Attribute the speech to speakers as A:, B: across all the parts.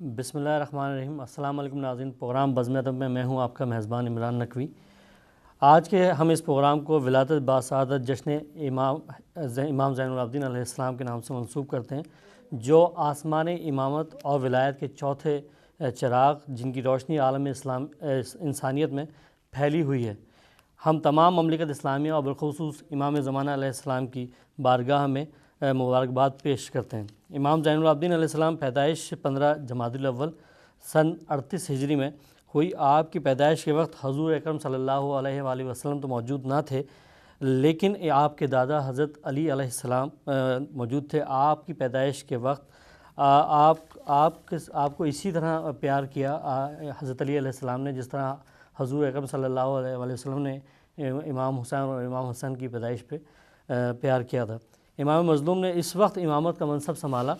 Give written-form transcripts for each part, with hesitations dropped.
A: بسم اللہ الرحمن الرحیم۔ السلام علیکم ناظرین، پروگرام بزم ادب میں میں ہوں آپ کا میزبان عمران نقوی۔ آج کے ہم اس پروگرام کو ولادت باسعادت جشن امام زین العابدین علیہ السلام کے نام سے منسوب کرتے ہیں، جو آسمان امامت اور ولایت کے چوتھے چراغ جن کی روشنی عالم اسلام انسانیت میں پھیلی ہوئی ہے۔ ہم تمام مملکت اسلامیہ اور بالخصوص امام زمانہ علیہ السلام کی بارگاہ میں مبارکباد پیش کرتے ہیں۔ امام زین العابدین علیہ السلام پیدائش 15 جمادی الاول سن 38 ہجری میں ہوئی۔ آپ کی پیدائش کے وقت حضور اکرم صلی اللہ علیہ وآلہ وسلم تو موجود نہ تھے، لیکن آپ کے دادا حضرت علی علیہ السلام موجود تھے۔ آپ کی پیدائش کے وقت آپ کو اسی طرح پیار کیا حضرت علی علیہ السلام نے، جس طرح حضور اکرم صلی اللہ علیہ وآلہ وسلم نے امام حسین اور امام حسن کی پیدائش پہ پیار کیا تھا۔ امام مظلوم نے اس وقت امامت کا منصب سنبھالا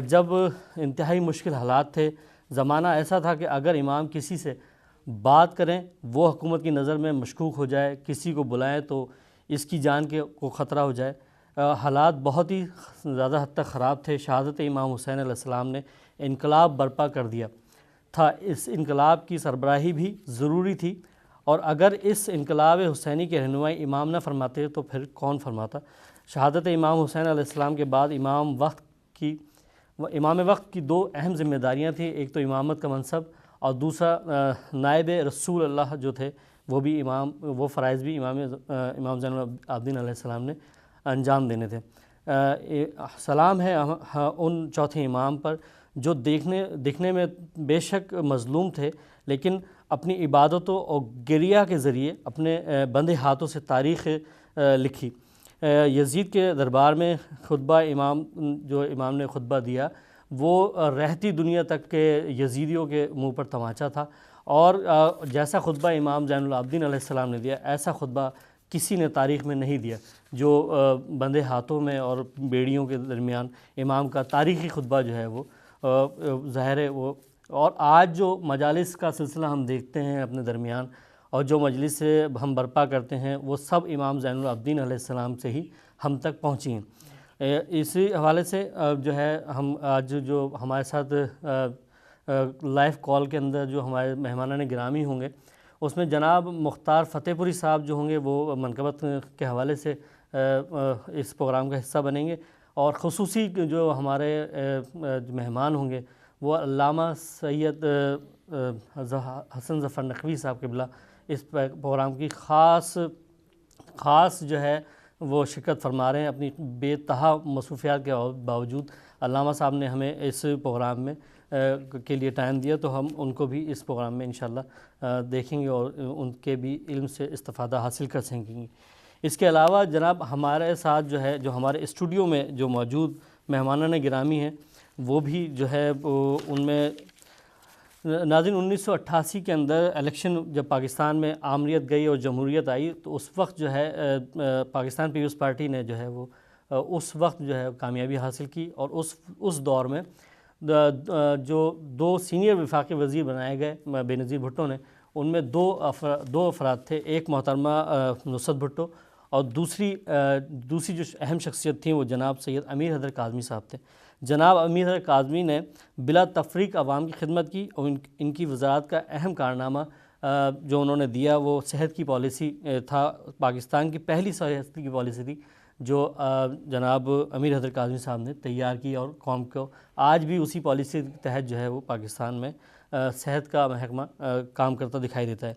A: جب انتہائی مشکل حالات تھے۔ زمانہ ایسا تھا کہ اگر امام کسی سے بات کریں وہ حکومت کی نظر میں مشکوک ہو جائے، کسی کو بلائیں تو اس کی جان کو خطرہ ہو جائے۔ حالات بہت ہی زیادہ حد تک خراب تھے۔ شہادت امام حسین علیہ السلام نے انقلاب برپا کر دیا تھا۔ اس انقلاب کی سربراہی بھی ضروری تھی، اور اگر اس انقلاب حسینی کی رہنمائی امام نہ فرماتے تو پھر کون فرماتا۔ شہادت امام حسین علیہ السلام کے بعد امام وقت کی دو اہم ذمہ داریاں تھیں، ایک تو امامت کا منصب اور دوسرا نائب رسول اللہ جو تھے وہ فرائض بھی امام زین العابدین علیہ السلام نے انجام دینے تھے۔ سلام ہے ان چوتھے امام پر جو دکھنے میں بے شک مظلوم تھے، لیکن اپنی عبادتوں اور گریہ کے ذریعے اپنے بندے ہاتھوں سے تاریخ لکھی۔ یزید کے دربار میں خطبہ جو امام نے خطبہ دیا وہ رہتی دنیا تک کے یزیدیوں کے منہ پر تماچا تھا، اور جیسا خطبہ امام زین العابدین علیہ السلام نے دیا ایسا خطبہ کسی نے تاریخ میں نہیں دیا، جو بندے ہاتھوں میں اور بیڑیوں کے درمیان امام کا تاریخی خطبہ جو ہے وہ ظاہر ہے وہ۔ اور آج جو مجالس کا سلسلہ ہم دیکھتے ہیں اپنے درمیان، اور جو مجلس سے ہم برپا کرتے ہیں، وہ سب امام زین العابدین علیہ السلام سے ہی ہم تک پہنچی ہیں۔ اسی حوالے سے جو ہے ہم آج جو ہمارے ساتھ لائیو کال کے اندر جو ہمارے مہمانان گرامی ہوں گے، اس میں جناب مختار فتح پوری صاحب جو ہوں گے وہ منقبت کے حوالے سے اس پروگرام کا حصہ بنیں گے، اور خصوصی جو ہمارے مہمان ہوں گے وہ علامہ سید حسن ظفر نقوی صاحب قبلہ اس پروگرام کی خاص جو ہے وہ شرکت فرما رہے ہیں۔ اپنی بے تہا مصروفیات کے باوجود علامہ صاحب نے ہمیں اس پروگرام میں کے لیے ٹائم دیا، تو ہم ان کو بھی اس پروگرام میں انشاءاللہ دیکھیں گے اور ان کے بھی علم سے استفادہ حاصل کر سکیں گے۔ اس کے علاوہ جناب ہمارے ساتھ جو ہمارے اسٹوڈیو میں جو موجود مہمانان گرامی ہیں، وہ بھی جو ہے ان میں ناظرین 1988 کے اندر الیکشن جب پاکستان میں آمریت گئی اور جمہوریت آئی، تو اس وقت جو ہے پاکستان پیپلز پارٹی نے جو ہے وہ اس وقت جو ہے کامیابی حاصل کی، اور اس دور میں جو دو سینئر وفاقی وزیر بنائے گئے بے نظیر بھٹو نے، ان میں دو افراد تھے، ایک محترمہ نصرت بھٹو، اور دوسری جو اہم شخصیت تھیں وہ جناب سید امیر حیدر کاظمی صاحب تھے۔ جناب امیر حیدر کاظمی نے بلا تفریق عوام کی خدمت کی، اور ان کی وزارت کا اہم کارنامہ جو انہوں نے دیا وہ صحت کی پالیسی تھا۔ پاکستان کی پہلی صحت کی پالیسی تھی جو جناب امیر حیدر کاظمی صاحب نے تیار کی، اور قوم کو آج بھی اسی پالیسی کے تحت جو ہے وہ پاکستان میں صحت کا محکمہ کام کرتا دکھائی دیتا ہے۔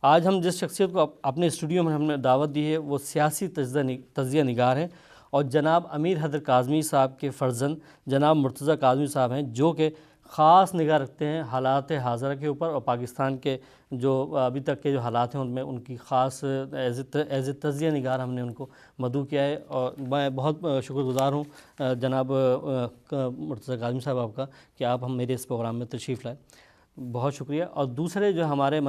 A: آج ہم جس شخصیت کو اپنے اسٹوڈیو میں ہم نے دعوت دی ہے وہ سیاسی تجزیہ نگار ہیں، اور جناب امیر حیدر کاظمی صاحب کے فرزند جناب مرتضیٰ کاظمی صاحب ہیں، جو کہ خاص نگاہ رکھتے ہیں حالات حاضرہ کے اوپر، اور پاکستان کے جو ابھی تک کے جو حالات ہیں ان میں ان کی خاص ایز تجزیہ نگار ہم نے ان کو مدعو کیا ہے، اور میں بہت شکر گزار ہوں جناب مرتضیٰ کاظمی صاحب آپ کا کہ آپ میرے اس پروگرام میں تشریف لائے، بہت شکریہ۔ اور دوسرے ہمارے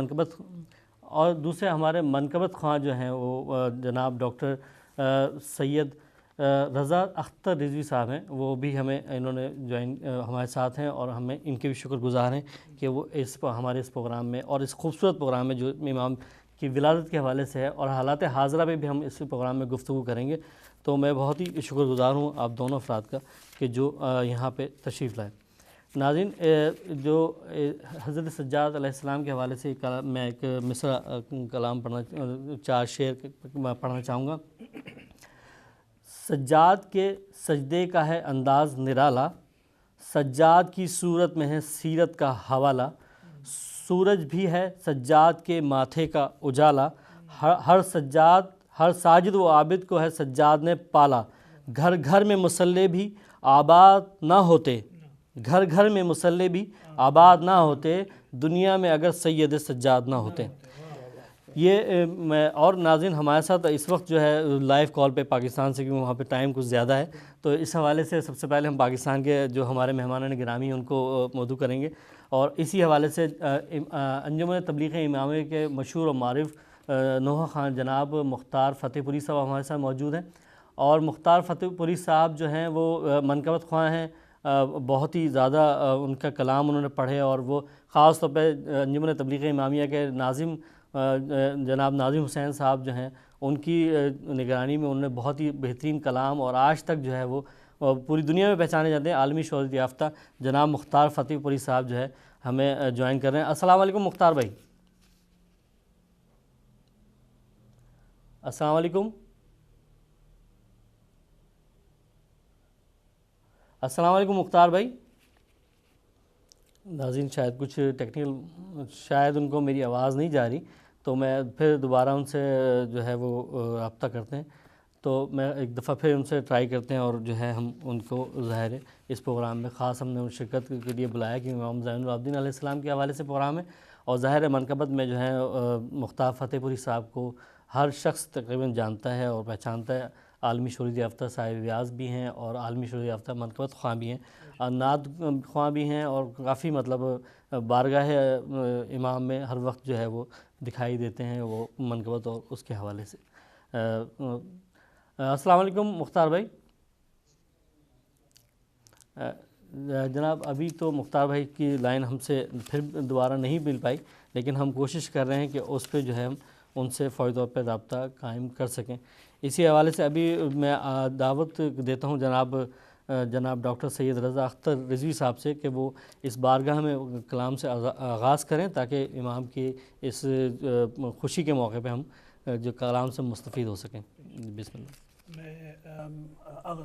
A: منقبت خواں جو ہیں وہ جناب ڈاکٹر سید رضا اختر رضوی صاحب ہیں، وہ بھی انہوں نے ہمارے ساتھ ہیں، اور ہمیں ان کے بھی شکر گزار ہیں کہ وہ ہمارے اس پروگرام میں اور اس خوبصورت پروگرام میں جو امام کی ولادت کے حوالے سے ہے اور حالات حاضرہ پہ بھی ہم اس پروگرام میں گفتگو کریں گے، تو میں بہت ہی شکر گزار ہوں آپ دونوں افراد کا کہ جو یہاں پہ تشریف لائے۔ ناظرین، جو حضرت سجاد علیہ السلام کے حوالے سے میں ایک مصرع کلام پڑھنا، 4 شعر پڑھنا چاہوں گا۔ سجاد کے سجدے کا ہے انداز نرالا، سجاد کی صورت میں ہے سیرت کا حوالہ، سورج بھی ہے سجاد کے ماتھے کا اجالا، ہر ساجد و عابد کو ہے سجاد نے پالا، گھر گھر میں مصلی بھی آباد نہ ہوتے، گھر گھر میں مصلی بھی آباد نہ ہوتے، دنیا میں اگر سید سجاد نہ ہوتے۔ یہ اور ناظرین ہمارے ساتھ اس وقت جو ہے لائیو کال پہ پاکستان سے، کیونکہ وہاں پہ ٹائم کچھ زیادہ ہے، تو اس حوالے سے سب سے پہلے ہم پاکستان کے جو ہمارے مہمانان گرامی ان کو مدعو کریں گے، اور اسی حوالے سے انجمن تبلیغ امامیہ کے مشہور و معروف نوحہ خان جناب مختار فتح پوری صاحب ہمارے ساتھ موجود ہیں، اور مختار فتح پوری صاحب جو ہیں وہ منقبت خواہ ہیں، بہت ہی زیادہ ان کا کلام انہوں نے پڑھے، اور وہ خاص طور پہ انجمن تبلیغ امامیہ کے ناظم جناب ناظم حسین صاحب جو ہیں ان کی نگرانی میں انہوں نے بہت ہی بہترین کلام، اور آج تک جو ہے وہ پوری دنیا میں پہچانے جاتے ہیں، عالمی شہرت یافتہ جناب مختار فتح پوری صاحب جو ہے ہمیں جوائن کر رہے ہیں۔ السلام علیکم مختار بھائی۔ السلام علیکم۔ السلام علیکم مختار بھائی۔ ناظرین شاید کچھ ٹیکنیکل، شاید ان کو میری آواز نہیں جا رہی، تو میں پھر دوبارہ ان سے جو ہے وہ رابطہ کرتے ہیں، تو میں ایک دفعہ پھر ان سے ٹرائی کرتے ہیں، اور جو ہے ہم ان کو ظاہر ہے اس پروگرام میں خاص ہم نے ان شرکت کے لیے بلایا کہ امام زین العابدین علیہ السلام کے حوالے سے پروگرام ہے، اور ظاہر منقبت میں جو ہے مختار فتح پوری صاحب کو ہر شخص تقریباً جانتا ہے اور پہچانتا ہے، عالمی شہرت یافتہ صاحب ریاض بھی ہیں، اور عالمی شہرت یافتہ منقبت خواہ بھی ہیں، نعت خواہ بھی ہیں، اور کافی مطلب بارگاہ امام میں ہر وقت جو ہے وہ دکھائی دیتے ہیں وہ منقبت اور اس کے حوالے سے۔ السلام علیکم مختار بھائی۔ جناب ابھی تو مختار بھائی کی لائن ہم سے پھر دوبارہ نہیں مل پائی، لیکن ہم کوشش کر رہے ہیں کہ اس پہ جو ہے ہم ان سے فوری طور پہ رابطہ قائم کر سکیں۔ اسی حوالے سے ابھی میں دعوت دیتا ہوں جناب ڈاکٹر سید رضا اختر رضوی صاحب سے کہ وہ اس بارگاہ میں کلام سے آغاز کریں، تاکہ امام کی اس خوشی کے موقع پہ ہم جو کلام سے مستفید ہو سکیں۔ بسم اللہ۔
B: میں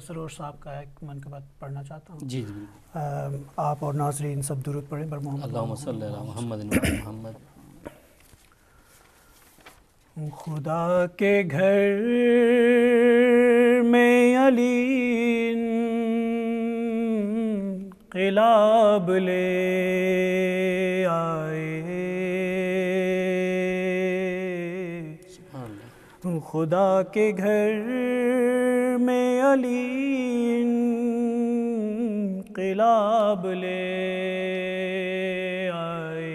B: سرور صاحب کا ایک منقبت پڑھنا چاہتا ہوں۔
A: جی جی،
B: آپ اور ناظرین سب درود پڑھیں بر محمد۔
A: اللہم صلی علی محمد و علی محمد۔
B: خدا کے گھر میں علی انقلاب لے آئے، خدا کے گھر میں علی انقلاب لے آئے،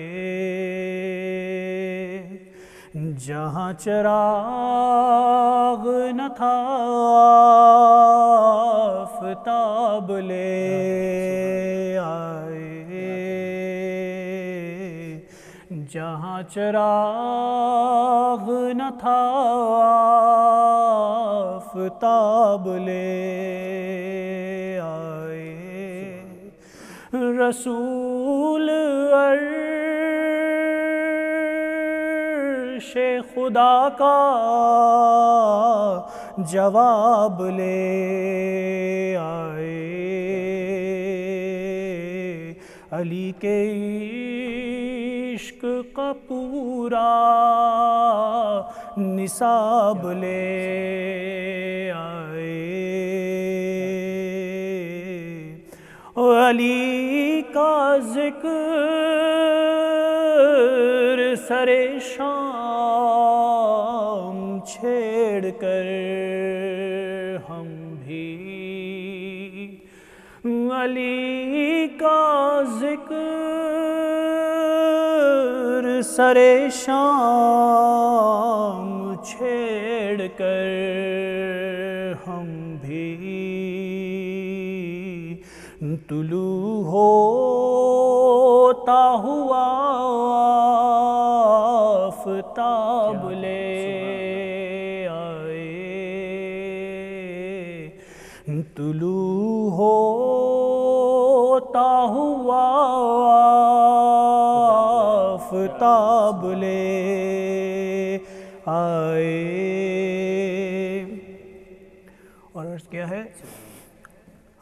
B: جہاں چراغ نہ تھا آفتاب لے آئے، جہاں چراغ نہ تھا آفتاب لے آئے، رسول عرش خدا کا جواب لے آئے، علی کے عشق کا پورا نصاب لے آئے، علی کا ذکر سر شام چھیڑ کر ہم بھی علی کا ذکر سر شام چھیڑ کر ہم بھی طلوع ہوتا ہوا آفتاب لے آئے، طلوع ہوتا ہوا آفتاب لے آئے. اور عرض کیا ہے؟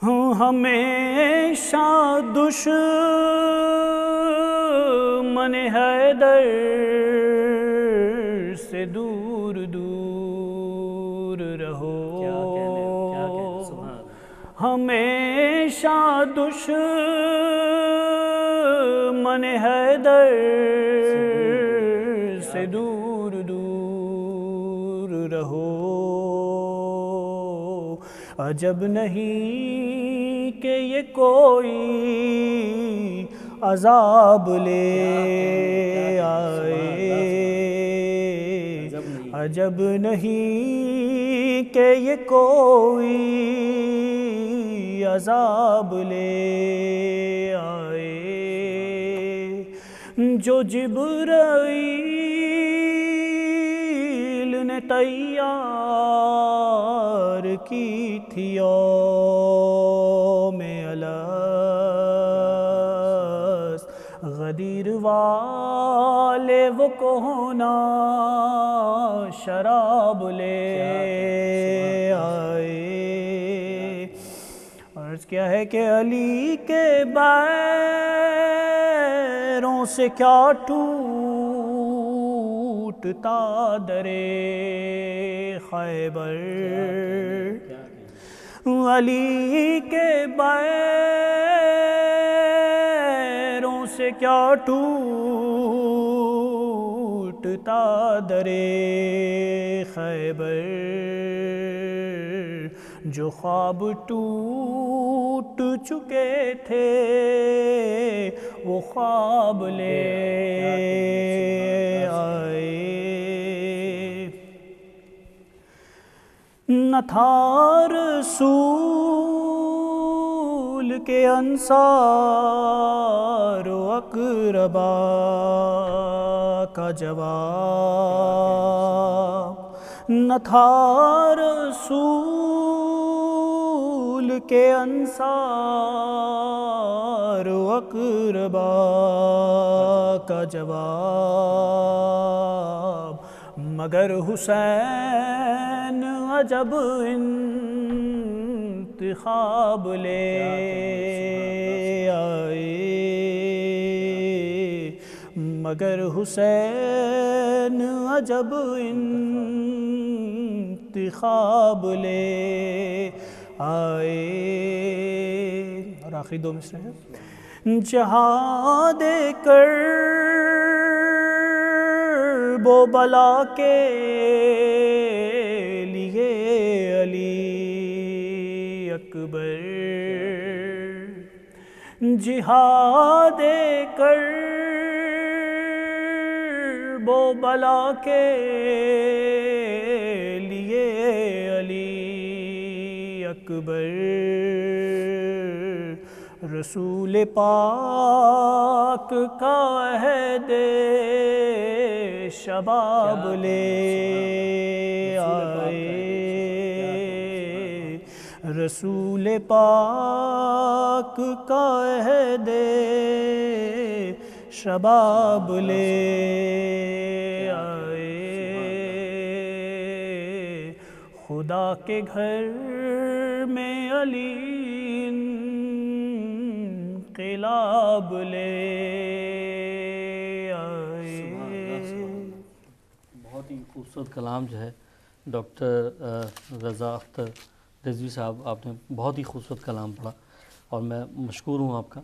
B: ہوں ہمیشہ دشمن حیدر سے دور دور رہو. ہمیشہ دشمن حیدر سے دور دور رہو. عجب نہیں کہ یہ کوئی عذاب لے آئے. عجب نہیں کہ یہ کوئی عذاب لے آئے. جو جبرائیل نے تیار کی تھی یوم الست، غدیر والے وہ کونا شراب لے آئے. عرض کیا ہے کہ علی کے بیروں سے کیا ٹوٹتا درے خیبر. علی کے بیروں سے کیا ٹوٹتا درے خیبر. جو خواب ٹوٹ چکے تھے وہ خواب لے آئے. نہ تھا رسول کے انصار و اقربا کا جواب. نہ تھا رسول کے انصار و اقربا کا جواب، مگر حسین عجب انتخاب لے آئے. مگر حسین عجب انتخاب لے آئے. اور آخری دو مصرے ہیں. جہاد کرب و بلا کے لیے علی اکبر، جہاد کرب و بلا کے لیے علی اکبر. رسول پاک کا عہد شباب لے آئے. رسول پاک کا عہد شباب لے آئے. خدا کے گھر میں علی انقلاب لے آئے.
A: بہت ہی خوبصورت کلام جو ہے ڈاکٹر رضا اختر رضوی صاحب، آپ نے بہت ہی خوبصورت کلام پڑھا اور میں مشکور ہوں آپ کا.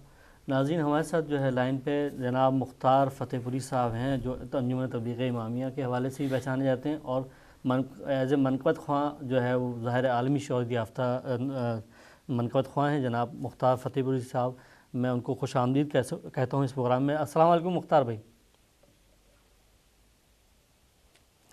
A: ناظرین، ہمارے ساتھ جو ہے لائن پہ جناب مختار فتح پوری صاحب ہیں، جو انجمن تبلیغ امامیہ کے حوالے سے بھی پہچانے جاتے ہیں اور ایز اے منقبت خواں جو ہے وہ ظاہر عالمی شہرت یافتہ منقبت خواں ہیں جناب مختار فتح پوری صاحب. میں ان کو خوش آمدید کہتا ہوں اس پروگرام میں. السلام علیکم مختار بھائی.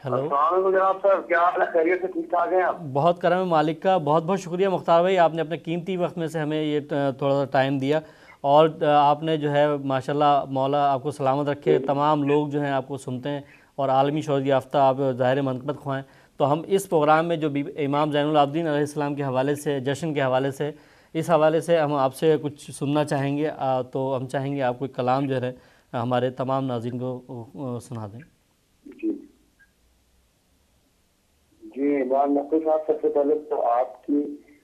A: ہیلو،
C: السلام علیکم جناب صاحب، کیا حال ہے؟ خیریت سے ٹھیک ٹھاک ہیں آپ؟
A: بہت کرم مالک کا. بہت بہت شکریہ مختار بھائی، آپ نے اپنے قیمتی وقت میں سے ہمیں یہ تھوڑا سا ٹائم دیا اور آپ نے جو ہے ماشاءاللہ مولا آپ کو سلامت رکھے. تمام لوگ جو ہیں آپ کو سنتے ہیں اور عالمی شہرت یافتہ آپ ظاہر منقبت خواں ہیں. تو ہم اس پروگرام میں جو امام زین العابدین علیہ السلام کے حوالے سے، جشن کے حوالے سے، اس حوالے سے ہم آپ سے کچھ سننا چاہیں گے. تو ہم چاہیں گے آپ کوئی کلام جو ہے ہمارے تمام ناظرین کو سنا دیں۔
C: جی جی عمران نقوی صاحب، سب سے پہلے تو آپ کی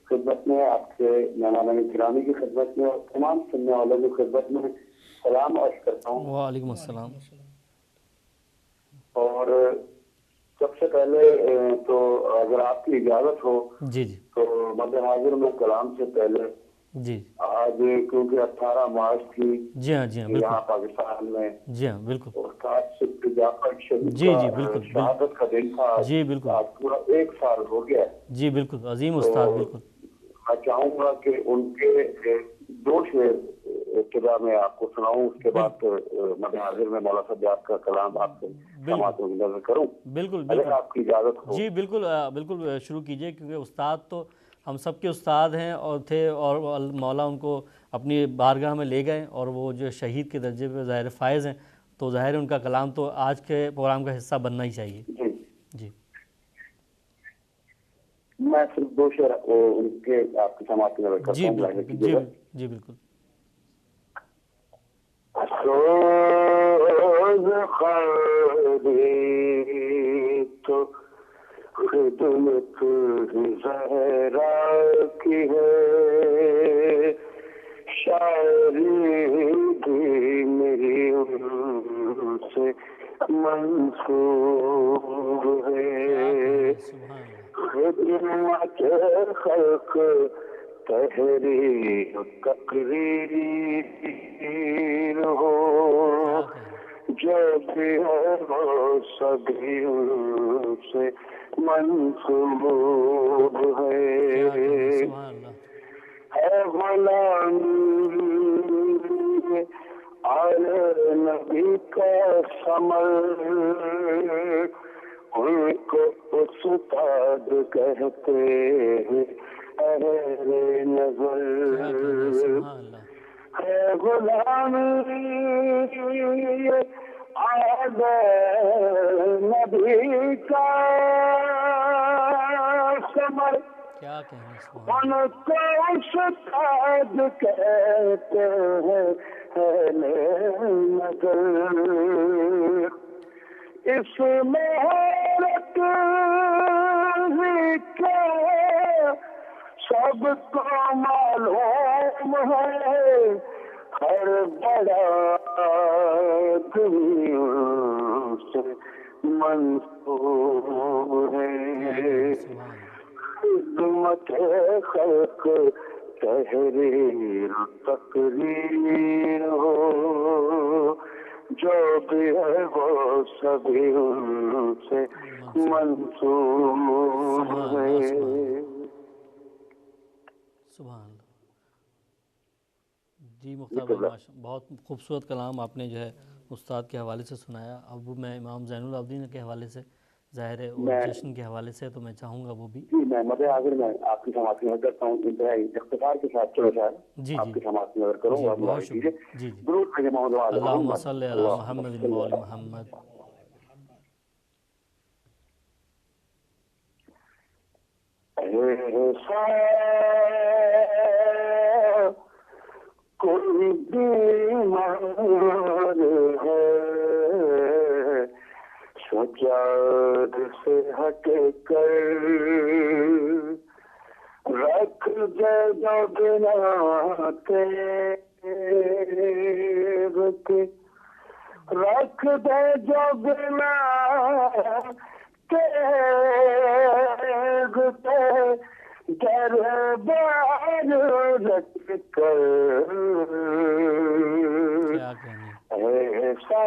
C: خدمت میں، آپ کے مہمان گرامی کی خدمت میں اور تمام سننے والوں کی خدمت میں سلام عرض کرتا ہوں۔
A: وعلیکم السلام۔
C: اور سب سے پہلے تو اگر آپ کی اجازت ہو
A: جی جی
C: تو مد حاضر میں کلام سے پہلے
A: جی
C: آج کیونکہ 18 مارچ تھی
A: جی ہاں جی ہاں
C: یہاں
A: بالکل،
C: پاکستان میں،
A: جی ہاں بالکل،
C: استاد صدیق جعفر شریف
A: جی
C: کا
A: جی بالکل
C: شہادت کا دن تھا۔
A: جی بالکل،
C: آج پورا 1 سال ہو گیا ہے۔
A: جی بالکل عظیم
C: تو
A: استاد، بالکل
C: میں چاہوں گا کہ ان کے 2 شعر ابتدا میں آپ کو سناؤں، اس کے بعد مد حاضر میں مولا سجاد کا کلام آپ سے سماعتوں کی نظر کروں،
A: بالکل
C: اگر
A: بالکل
C: آپ کی اجازت ہو۔
A: جی بالکل بالکل شروع کیجئے، کیونکہ استاد تو ہم سب کے استاد ہیں اور تھے، اور مولا ان کو اپنی بارگاہ میں لے گئے، اور وہ جو شہید کے درجے پہ ظاہر فائز ہیں، تو ظاہر ان کا کلام تو آج کے پروگرام کا حصہ بننا ہی چاہیے۔
C: جی
A: جی
C: میں صرف 2 شعر ان کے آپ کی سماعت کی نظر کرتا
A: جی
C: ہوں،
A: بالکل
C: ملاحظہ
A: جی
C: کیجیے گا۔
A: جی بالکل۔
C: سوز خالی تو خدمت زہرا کی ہے، شاعری بھی میری ان سے منسوب ہے،
A: سبحان اللہ،
C: خدمت خلق تحریر تقریر ہو،
A: کیا کہنا،
C: جو بھی ہے وہ سبھی ان سے منسوب
A: کیا کہنا،
C: ہے،
A: سبحان اللہ،
C: ہے غلامی آل نبی کا ثمر، ان کو استاد کہتے ہیں اہل نظر،
A: کیا کہنا، سبحان اللہ،
C: ہے غلامی آل نبی کا ثمر،
A: کیا کہنا، سبحان
C: ان
A: اللہ،
C: کو استاد کہتے ہیں اہل نظر، اس مہارت ہی کیا سب کو معلوم ہے، ہر بڑا دنیا سے منسوب ہے،
A: سبحان اللہ،
C: خدمت خلق تحریر تقریر ہو، جو بھی ہے وہ سبھی ان سے منسوب ہے۔
A: سبحان اللہ۔ جی مختار بھائی، ماشاء بہت خوبصورت کلام آپ نے جو ہے استاد کے حوالے سے سنایا۔ اب میں امام زین العابدین کے حوالے سے، ظاہر ہے وہ جشن کے حوالے سے، تو میں چاہوں گا وہ بھی
C: جی میں مد حاضر میں آپ کی سماعت کی نظر کرتا ہوں، انتہائی اختصار کے ساتھ چلو شاید
A: جی
C: آپ
A: جی
C: کی سماعت کی نظر کروں
A: جی
C: اور
A: بہت
C: ملاحظہ کیجیے۔
A: شکریہ، جی جی،
C: درود بھیجے محمد وعلی
A: اللہم
C: محمد،
A: صلی علی
C: اللہم
A: محمد
C: صلی
A: وعلی
C: علی
A: محمد۔
C: کوئی بیمار ہے سجاد سے ہٹ کر، رکھ دے جو بنا تیغ کے، رکھ دے جو بنا تیغ کے، دربار رکھ کر،
A: کیا کہنے،
C: ایسا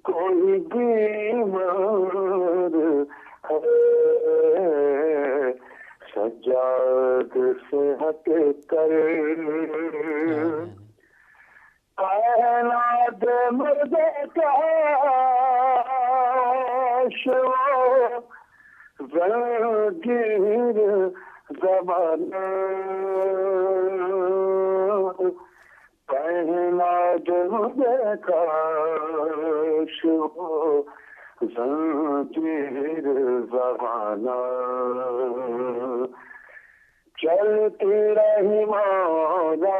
C: کوئی بیمار ہے سجاد سے ہٹ کر، کائنات مرد کاش وہ زنجیر زمانہ، کائنات مرد کاش وہ زنجیر زمانہ، چلتی رہی مولا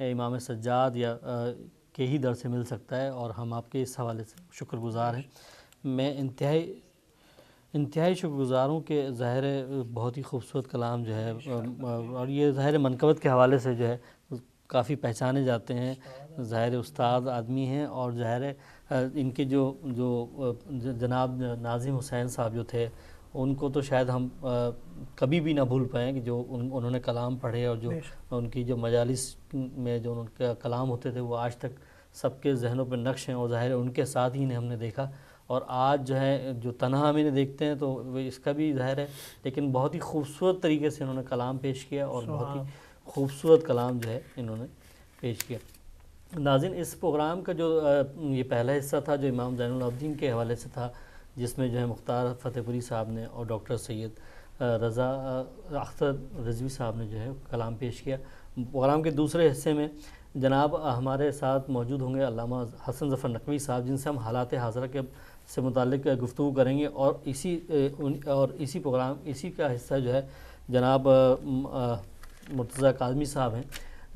A: امام سجاد یا کے ہی در سے مل سکتا ہے، اور ہم آپ کے اس حوالے سے شکر گزار ہیں۔ میں انتہائی شکر گزار ہوں کہ ظاہر ہے بہت ہی خوبصورت کلام جو ہے، اور یہ ظاہر منقبت کے حوالے سے جو ہے کافی پہچانے جاتے ہیں، ظاہر استاد آدمی ہیں، اور ظاہر ان کے جو جناب ناظم حسین صاحب جو تھے، ان کو تو شاید ہم کبھی بھی نہ بھول پائیں کہ جو انہوں نے کلام پڑھے، اور جو ان کی جو مجالس میں جو ان کے کلام ہوتے تھے وہ آج تک سب کے ذہنوں پہ نقش ہیں، اور ظاہر ان کے ساتھ ہی ہم نے دیکھا، اور آج جو ہے جو تنہا ہم انہیں دیکھتے ہیں تو اس کا بھی ظاہر ہے، لیکن بہت ہی خوبصورت طریقے سے انہوں نے کلام پیش کیا، اور بہت ہی خوبصورت کلام جو ہے انہوں نے پیش کیا۔ ناظرین، اس پروگرام کا جو یہ پہلا حصہ تھا جو امام زین العابدین کے حوالے سے تھا، جس میں جو ہے مختار فتح پوری صاحب نے اور ڈاکٹر سید رضا اختر رضوی صاحب نے جو ہے کلام پیش کیا۔ پروگرام کے دوسرے حصے میں جناب ہمارے ساتھ موجود ہوں گے علامہ حسن ظفر نقوی صاحب، جن سے ہم حالات حاضرہ کے سے متعلق گفتگو کریں گے، اور اسی پروگرام اسی کا حصہ جو ہے جناب مرتضیٰ کاظمی صاحب ہیں،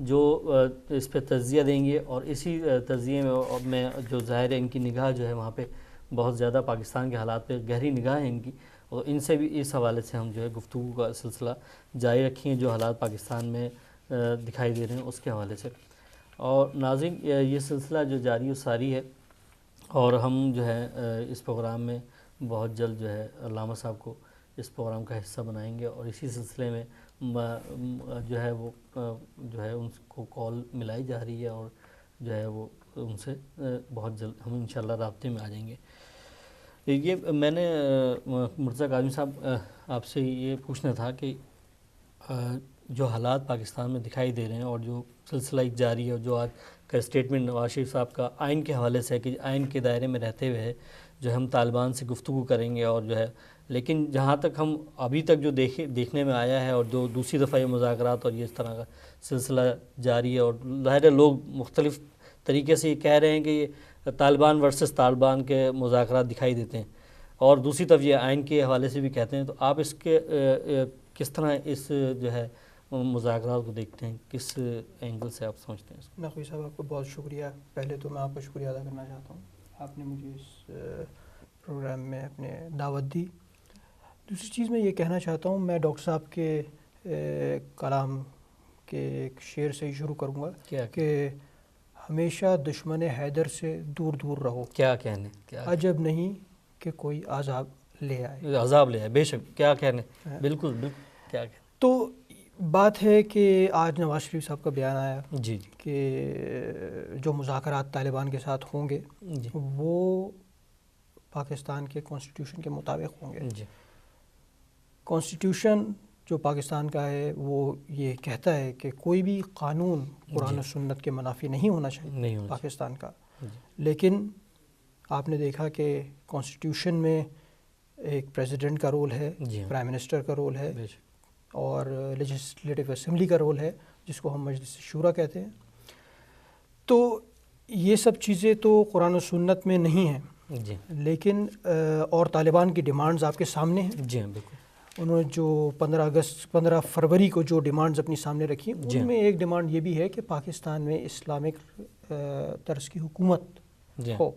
A: جو اس پہ تجزیہ دیں گے، اور اسی تجزیے میں جو ظاہر ہے ان کی نگاہ جو ہے وہاں پہ بہت زیادہ پاکستان کے حالات پہ گہری نگاہ ہے ان کی، اور ان سے بھی اس حوالے سے ہم جو ہے گفتگو کا سلسلہ جاری رکھیں گے جو حالات پاکستان میں دکھائی دے رہے ہیں اس کے حوالے سے۔ اور ناظرین، یہ سلسلہ جو جاری و ساری ہے، اور ہم جو ہے اس پروگرام میں بہت جلد جو ہے علامہ صاحب کو اس پروگرام کا حصہ بنائیں گے، اور اسی سلسلے میں جو ہے وہ جو ہے ان کو کال ملائی جا رہی ہے، اور جو ہے وہ ان سے بہت جلد ہم انشاءاللہ رابطے میں آ جائیں گے۔ یہ میں نے مرتضیٰ کاظمی صاحب آپ سے یہ پوچھنا تھا کہ جو حالات پاکستان میں دکھائی دے رہے ہیں، اور جو سلسلہ ایک جاری ہے، اور جو آج کا اسٹیٹمنٹ نواز شریف صاحب کا آئین کے حوالے سے ہے کہ آئین کے دائرے میں رہتے ہوئے جو ہم طالبان سے گفتگو کریں گے، اور جو ہے لیکن جہاں تک ہم ابھی تک جو دیکھنے میں آیا ہے، اور جو دوسری دفعہ یہ مذاکرات اور یہ اس طرح کا سلسلہ جاری ہے، اور ظاہر لوگ مختلف طریقے سے یہ کہہ رہے ہیں کہ یہ طالبان ورسز طالبان کے مذاکرات دکھائی دیتے ہیں، اور دوسری طرف یہ آئین کے حوالے سے بھی کہتے ہیں، تو آپ اس کے کس طرح اس جو ہے مذاکرات کو دیکھتے ہیں، کس اینگل سے آپ سمجھتے ہیں؟
B: نقوی صاحب، آپ کو بہت شکریہ۔ پہلے تو میں آپ کا شکریہ ادا کرنا چاہتا ہوں، آپ نے مجھے اس پروگرام میں اپنے دعوت دی۔ دوسری چیز میں یہ کہنا چاہتا ہوں، میں ڈاکٹر صاحب کے کلام کے ایک شعر سے ہی شروع کروں گا کہ ہمیشہ دشمن حیدر سے دور دور رہو،
A: کیا کہنے،
B: عجب نہیں کہ کوئی عذاب لے آئے،
A: عذاب لے آئے، بے شک، کیا کہنے، بالکل بالکل، کیا کہنے۔
B: تو بات ہے کہ آج نواز شریف صاحب کا بیان آیا
A: جی
B: کہ جو مذاکرات طالبان کے ساتھ ہوں گے وہ پاکستان کے کانسٹیٹیوشن کے مطابق ہوں گے۔
A: جی،
B: کانسٹیٹیوشن جو پاکستان کا ہے وہ یہ کہتا ہے کہ کوئی بھی قانون قرآن و سنت کے منافی نہیں ہونا چاہیے پاکستان کا، لیکن آپ نے دیکھا کہ کانسٹیٹیوشن میں ایک پریزیڈنٹ کا رول ہے، پرائم منسٹر کا رول ہے، اور لیجسلیٹو اسمبلی کا رول ہے جس کو ہم مجلس شورا کہتے ہیں۔ تو یہ سب چیزیں تو قرآن و سنت میں نہیں ہیں،
A: جی،
B: لیکن اور طالبان کی ڈیمانڈز آپ کے سامنے ہیں۔
A: جی بالکل،
B: انہوں نے جو 15 فروری کو جو ڈیمانڈز اپنی سامنے رکھی، ان میں ایک ڈیمانڈ یہ بھی ہے کہ پاکستان میں اسلامک طرز کی حکومت ہو۔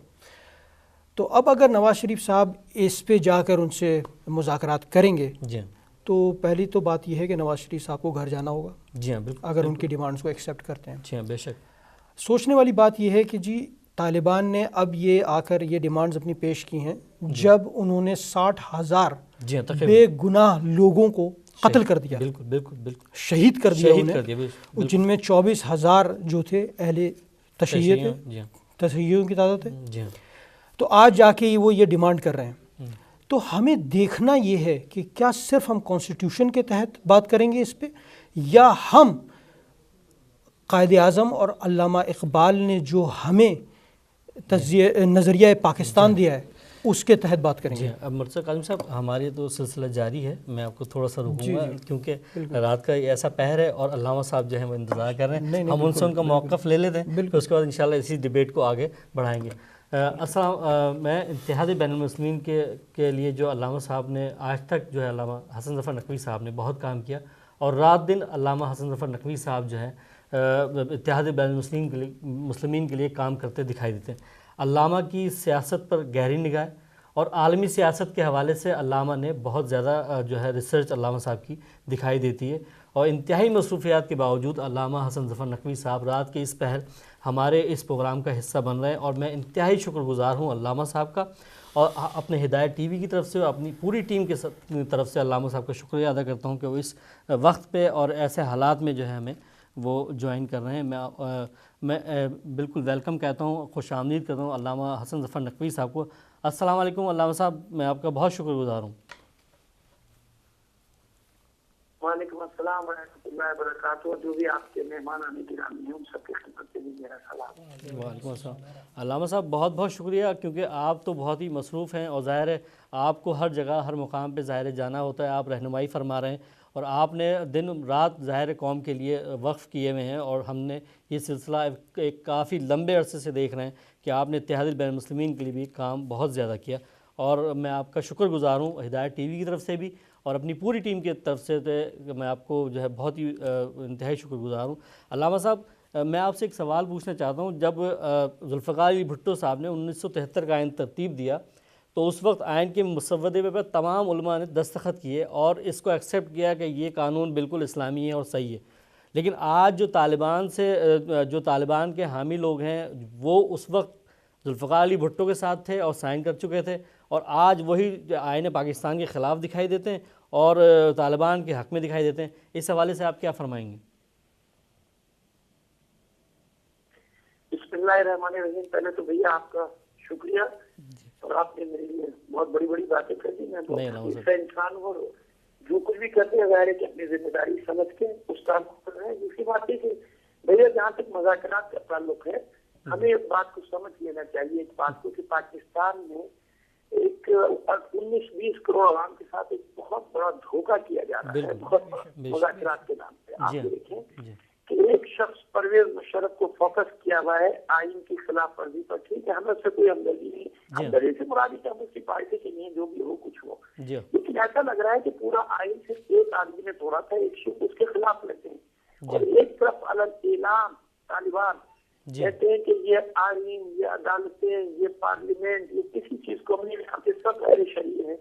B: تو اب اگر نواز شریف صاحب اس پہ جا کر ان سے مذاکرات کریں گے،
A: جی،
B: تو پہلی تو بات یہ ہے کہ نواز شریف صاحب کو گھر جانا ہوگا،
A: جی ہاں بالکل،
B: اگر ان کی ڈیمانڈز کو ایکسیپٹ کرتے ہیں۔
A: جی ہاں، بے شک۔
B: سوچنے والی بات یہ ہے کہ جی طالبان نے اب یہ آ کر یہ ڈیمانڈز اپنی پیش کی ہیں جب انہوں نے 60,000 بے گناہ لوگوں کو قتل کر دیا،
A: بالکل بالکل بالکل،
B: شہید کر دیا انہیں، جن میں 24,000 جو تھے اہل تشیع تھے، تشیعوں کی تعداد ہے۔ تو آج جا کے وہ یہ ڈیمانڈ کر رہے ہیں۔ تو ہمیں دیکھنا یہ ہے کہ کیا صرف ہم کانسٹیٹیوشن کے تحت بات کریں گے اس پہ، یا ہم قائد اعظم اور علامہ اقبال نے جو ہمیں نظریہ پاکستان دیا ہے اس کے تحت بات کریں گے۔
A: اب مرتضیٰ کاظمی صاحب، ہماری تو سلسلہ جاری ہے، میں آپ کو تھوڑا سا رکوں گا کیونکہ رات کا ایسا پہر ہے اور علامہ صاحب جو ہیں وہ انتظار کر رہے ہیں، ہم ان سے ان کا موقف لے لیتے ہیں، پھر اس کے بعد انشاءاللہ اسی ڈیبیٹ کو آگے بڑھائیں گے۔ میں اتحاد بین المسلمین کے لیے جو علامہ صاحب نے آج تک جو ہے علامہ حسن ظفر نقوی صاحب نے بہت کام کیا، اور رات دن علامہ حسن ظفر نقوی صاحب جو ہے اتحاد بین المسلمین کے لیے کام کرتے دکھائی دیتے ہیں۔ علامہ کی سیاست پر گہری نگاہ اور عالمی سیاست کے حوالے سے علامہ نے بہت زیادہ جو ہے ریسرچ علامہ صاحب کی دکھائی دیتی ہے، اور انتہائی مصروفیات کے باوجود علامہ حسن ظفر نقوی صاحب رات کے اس پہر ہمارے اس پروگرام کا حصہ بن رہے ہیں، اور میں انتہائی شکر گزار ہوں علامہ صاحب کا، اور اپنے ہدایت ٹی وی کی طرف سے اور اپنی پوری ٹیم کی طرف سے علامہ صاحب کا شکریہ ادا کرتا ہوں کہ وہ اس وقت پہ اور ایسے حالات میں جو ہے ہمیں وہ جوائن کر رہے ہیں۔ میں بالکل ویلکم کہتا ہوں، خوش آمدید کرتا ہوں علامہ حسن ظفر نقوی صاحب کو۔ السلام علیکم علامہ صاحب، میں آپ کا بہت شکر گزار ہوں۔
D: وعلیکم السلام ورحمۃ اللہ وبرکاتہ، جو بھی آپ کے مہمان گرامی ہیں ان سب کی خدمت سے بھی میرا سلام۔
A: وعلیکم السلام علامہ صاحب، بہت بہت شکریہ، کیونکہ آپ تو بہت ہی مصروف ہیں اور ظاہر ہے آپ کو ہر جگہ ہر مقام پہ ظاہر جانا ہوتا ہے، آپ رہنمائی فرما رہے ہیں، اور آپ نے دن رات ظاہر قوم کے لیے وقف کیے ہوئے ہیں، اور ہم نے یہ سلسلہ ایک کافی لمبے عرصے سے دیکھ رہے ہیں کہ آپ نے اتحاد بین المسلمین کے لیے بھی کام بہت زیادہ کیا، اور میں آپ کا شکر گزار ہوں ہدایت ٹی وی کی طرف سے بھی اور اپنی پوری ٹیم کی طرف سے، میں آپ کو جو ہے بہت ہی انتہائی شکر گزار ہوں۔ علامہ صاحب، میں آپ سے ایک سوال پوچھنا چاہتا ہوں، جب ذوالفقار علی بھٹو صاحب نے 1973 کا آئین ترتیب دیا تو اس وقت آئین کے مسودے پہ تمام علماء نے دستخط کیے اور اس کو ایکسیپٹ کیا کہ یہ قانون بالکل اسلامی ہے اور صحیح ہے، لیکن آج جو طالبان کے حامی لوگ ہیں وہ اس وقت ذوالفقار علی بھٹو کے ساتھ تھے اور سائن کر چکے تھے، اور آج وہی آئین پاکستان کے خلاف دکھائی دیتے ہیں اور طالبان کے حق میں دکھائی دیتے ہیں۔ اس حوالے سے آپ کیا فرمائیں گے؟
D: بسم اللہ الرحمن الرحیم، پہلے تو بھیا آپ کا شکریہ، اور آپ نے میرے لیے بہت بڑی بڑی باتیں کر دی۔ میں بہت ایسا انسان ہوں اور جو کچھ بھی کرتے ہیں ظاہر ہے کہ اپنی ذمہ داری سمجھ کے اس کام کو کر رہے ہیں۔ دوسری بات ہے کہ بھیا جہاں تک مذاکرات کا تعلق ہے، ہمیں اس بات کو سمجھ لینا چاہیے، اس بات کو کہ پاکستان میں ایک 19-20 کروڑ عوام کے ساتھ ایک بہت بڑا دھوکہ کیا جا رہا ہے، بہت بڑا مذاکرات کے نام پہ۔ آپ دیکھیں کہ ایک شخص پرویز مشرف کو فوکس کیا ہوا ہے آئین کی خلاف ورزی پر، ٹھیک ہے، ہمیں اس سے کوئی ہمدردی نہیں، ہمدردی سے مراد ہے کہ ہم اس کی پارٹی کے نہیں، جو بھی ہو کچھ ہو، لیکن ایسا لگ رہا ہے کہ پورا آئین صرف ایک آدمی نے توڑا تھا، ایک شخص اس کے خلاف لگے ہیں، اور ایک طرف اعلان طالبان کہتے ہیں کہ یہ آئین، یہ عدالتیں، یہ پارلیمنٹ، یہ کسی چیز کو ہم نے سب غیر شرعی ہے۔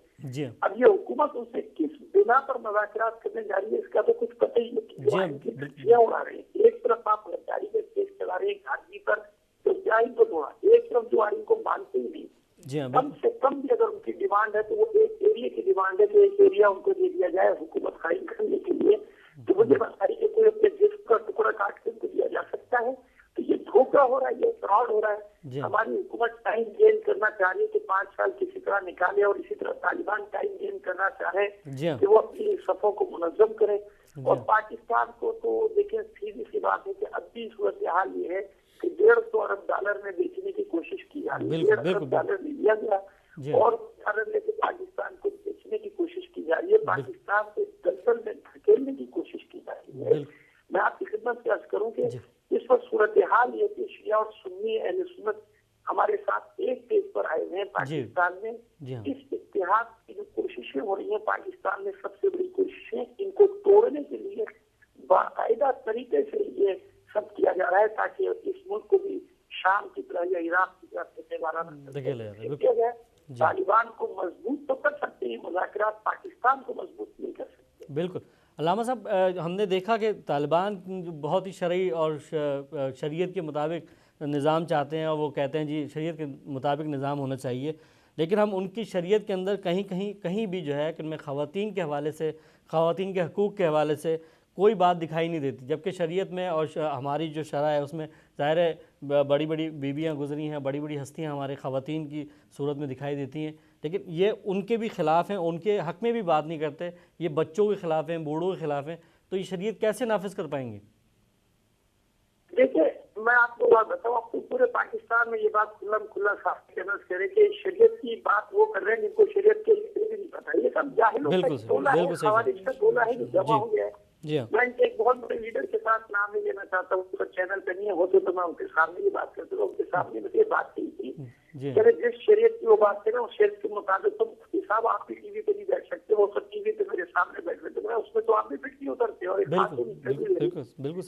D: اب یہ حکومت ان سے کس بنا پر مذاکرات کرنے جا رہی ہے اس کا تو کچھ پتہ ہی نہیں، اڑا رہے ہیں۔ ایک طرف آپ غداری میں کیس چلا رہے ہیں ایک آدمی پر تو آئین کو توڑا، ایک طرف جو آئین کو مانتے ہی نہیں، کم سے کم بھی اگر ان کی ڈیمانڈ ہے تو وہ ایک ایریا کی ڈیمانڈ ہے کہ ایک ایریا ان کو دے دیا جائے حکومت قائم کرنے کے لیے، تو مجھے بتائیے کہ کوئی اپنے جسم کا ٹکڑا کاٹ کے ان کو دیا جا سکتا ہے؟ تو یہ دھوکہ ہو رہا ہے، یہ فراڈ ہو رہا ہے۔ ہماری حکومت ٹائم گین کرنا چاہ رہی ہے کہ 5 سال کسی طرح نکالے، اور اسی طرح طالبان ٹائم گین کرنا چاہے کہ وہ اپنی صفوں کو منظم کرے، اور پاکستان کو تو دیکھیں سیدھی سی بات ہے کہ اب بھی صورتحال یہ ہے کہ $150 ارب میں بیچنے کی کوشش کی جا رہی ہے، $150 ارب لیا گیا اور ڈالر لے کے پاکستان کو بیچنے کی کوشش کی جا رہی ہے، پاکستان کو دلدل میں دھکیلنے کی کوشش کی جا رہی ہے۔ میں آپ کی خدمت سے عرض کروں کہ اس وقت صورتحال یہ کہ شیعہ اور سنی اہل سنت ہمارے ساتھ ایک پیج پر آئے ہوئے ہیں پاکستان میں۔ اس اتحاد کی جو کوششیں ہو رہی ہیں پاکستان میں، سب سے بڑی کوششیں ان کو توڑنے کے لیے باقاعدہ طریقے سے یہ سب کیا جا رہا ہے تاکہ اس ملک کو بھی شام کی طرح یا عراق کی طرح کیا جائے۔ طالبان کو مضبوط تو کر سکتے ہیں مذاکرات، پاکستان کو مضبوط نہیں کر سکتے۔
A: بالکل علامہ صاحب، ہم نے دیکھا کہ طالبان بہت ہی شرعی اور شریعت کے مطابق نظام چاہتے ہیں، اور وہ کہتے ہیں جی شریعت کے مطابق نظام ہونا چاہیے، لیکن ہم ان کی شریعت کے اندر کہیں بھی جو ہے کہ میں خواتین کے حوالے سے، خواتین کے حقوق کے حوالے سے کوئی بات دکھائی نہیں دیتی، جبکہ شریعت میں اور ہماری جو شرع ہے اس میں ظاہر ہے بڑی بڑی بیویاں گزری ہیں، بڑی بڑی ہستیاں ہمارے خواتین کی صورت میں دکھائی دیتی ہیں، لیکن یہ ان کے بھی خلاف ہیں، ان کے حق میں بھی بات نہیں کرتے، یہ بچوں کے خلاف ہیں، بوڑھوں کے خلاف ہیں، تو یہ شریعت کیسے نافذ کر پائیں گے؟
D: دیکھیں میں آپ کو بات بتاؤں، آپ کو پورے پاکستان میں یہ بات کھلا صاف کرے کہ شریعت کی بات وہ کر رہے ہیں جن کو شریعت کے بھی نہیں پتا، یہ سب جاہلوں کا ٹولہ ہے، خوارج کا ٹولہ ہے جو جمع ہو گیا ہے۔ میں ان کے ایک بہت بڑے لیڈر کے ساتھ نام نہیں لینا چاہتا ہوں، اس کا چینل پہ نہیں ہے، ہو تو میں ان کے سامنے یہ بات کرتا ہوں، ان کے سامنے میں یہ بات کی تھی کہ جس شریعت کی وہ بات کریں اس شریعت کے مطابق تو مفتی صاحب آپ بھی ٹی وی پہ نہیں بیٹھ سکتے، وہ سب ٹی وی پہ میرے سامنے بیٹھ رہے تھے، اس میں تو آپ بھی فٹ نہیں اترتے، اور